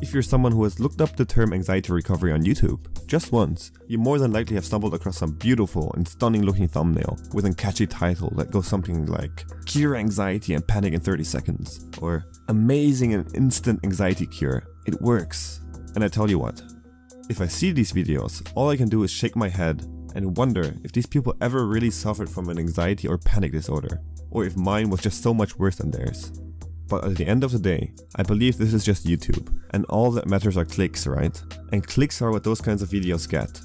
If you're someone who has looked up the term anxiety recovery on YouTube just once, you more than likely have stumbled across some beautiful and stunning looking thumbnail with a catchy title that goes something like "Cure Anxiety and Panic in 30 Seconds" or "Amazing and Instant Anxiety Cure. It Works." And I tell you what, if I see these videos, all I can do is shake my head and wonder if these people ever really suffered from an anxiety or panic disorder, or if mine was just so much worse than theirs. But at the end of the day, I believe this is just YouTube, and all that matters are clicks, right? And clicks are what those kinds of videos get.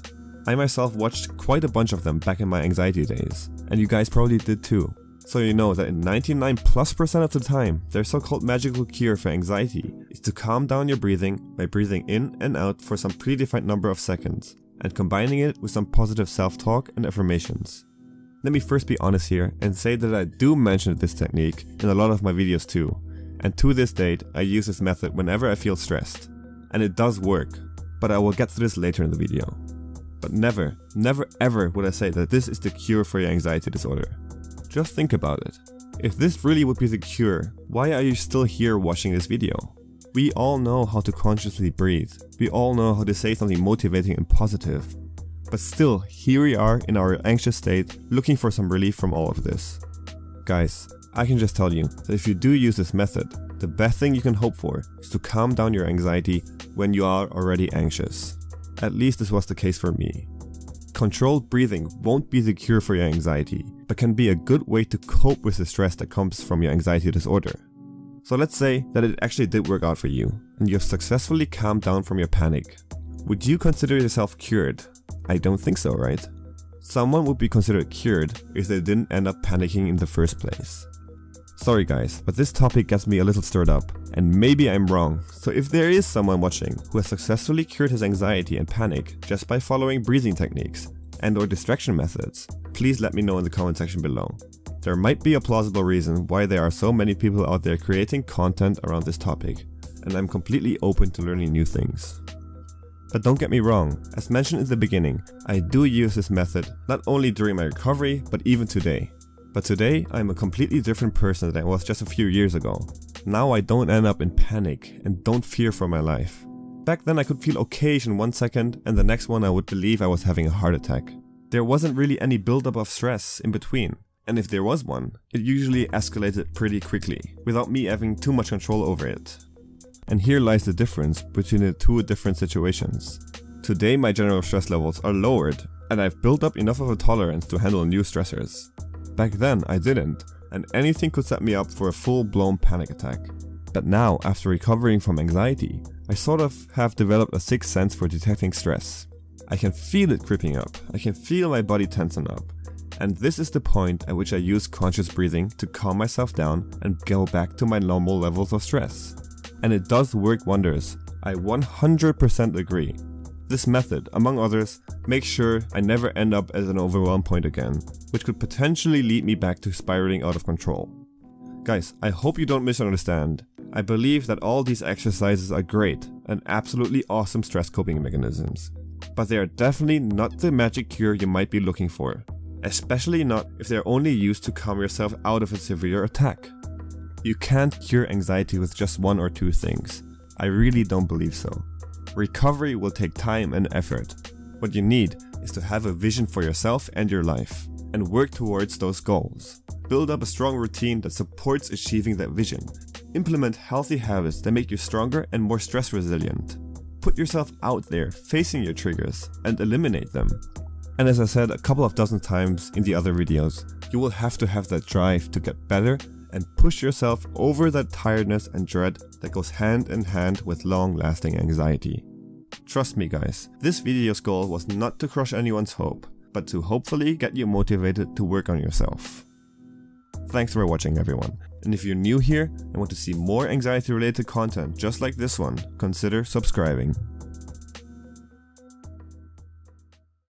I myself watched quite a bunch of them back in my anxiety days, and you guys probably did too. So you know that in 99+% of the time, their so-called magical cure for anxiety is to calm down your breathing by breathing in and out for some predefined number of seconds, and combining it with some positive self-talk and affirmations. Let me first be honest here and say that I do mention this technique in a lot of my videos too. And to this date, I use this method whenever I feel stressed. And it does work, but I will get to this later in the video. But never ever would I say that this is the cure for your anxiety disorder. Just think about it. If this really would be the cure, why are you still here watching this video? We all know how to consciously breathe. We all know how to say something motivating and positive. But still, here we are in our anxious state, looking for some relief from all of this. Guys, I can just tell you that if you do use this method, the best thing you can hope for is to calm down your anxiety when you are already anxious. At least this was the case for me. Controlled breathing won't be the cure for your anxiety, but can be a good way to cope with the stress that comes from your anxiety disorder. So let's say that it actually did work out for you, and you have successfully calmed down from your panic. Would you consider yourself cured? I don't think so, right? Someone would be considered cured if they didn't end up panicking in the first place. Sorry guys, but this topic gets me a little stirred up, and maybe I'm wrong, so if there is someone watching who has successfully cured his anxiety and panic just by following breathing techniques and/or distraction methods, please let me know in the comment section below. There might be a plausible reason why there are so many people out there creating content around this topic, and I'm completely open to learning new things. But don't get me wrong, as mentioned in the beginning, I do use this method not only during my recovery, but even today. But today, I'm a completely different person than I was just a few years ago. Now I don't end up in panic and don't fear for my life. Back then I could feel okayish in 1 second, and the next one I would believe I was having a heart attack. There wasn't really any buildup of stress in between, and if there was one, it usually escalated pretty quickly, without me having too much control over it. And here lies the difference between the two different situations. Today my general stress levels are lowered, and I've built up enough of a tolerance to handle new stressors. Back then I didn't, and anything could set me up for a full-blown panic attack. But now, after recovering from anxiety, I sort of have developed a sixth sense for detecting stress. I can feel it creeping up, I can feel my body tensing up. And this is the point at which I use conscious breathing to calm myself down and go back to my normal levels of stress. And it does work wonders, I 100% agree. This method, among others, makes sure I never end up at an overwhelm point again, which could potentially lead me back to spiraling out of control. Guys, I hope you don't misunderstand. I believe that all these exercises are great and absolutely awesome stress coping mechanisms. But they are definitely not the magic cure you might be looking for. Especially not if they're only used to calm yourself out of a severe attack. You can't cure anxiety with just one or two things. I really don't believe so. Recovery will take time and effort. What you need is to have a vision for yourself and your life, and work towards those goals. Build up a strong routine that supports achieving that vision. Implement healthy habits that make you stronger and more stress resilient. Put yourself out there, facing your triggers, and eliminate them. And as I said a couple of dozen times in the other videos, you will have to have that drive to get better and push yourself over that tiredness and dread that goes hand in hand with long-lasting anxiety. Trust me guys, this video's goal was not to crush anyone's hope, but to hopefully get you motivated to work on yourself. Thanks for watching everyone, and if you're new here and want to see more anxiety related content just like this one, consider subscribing.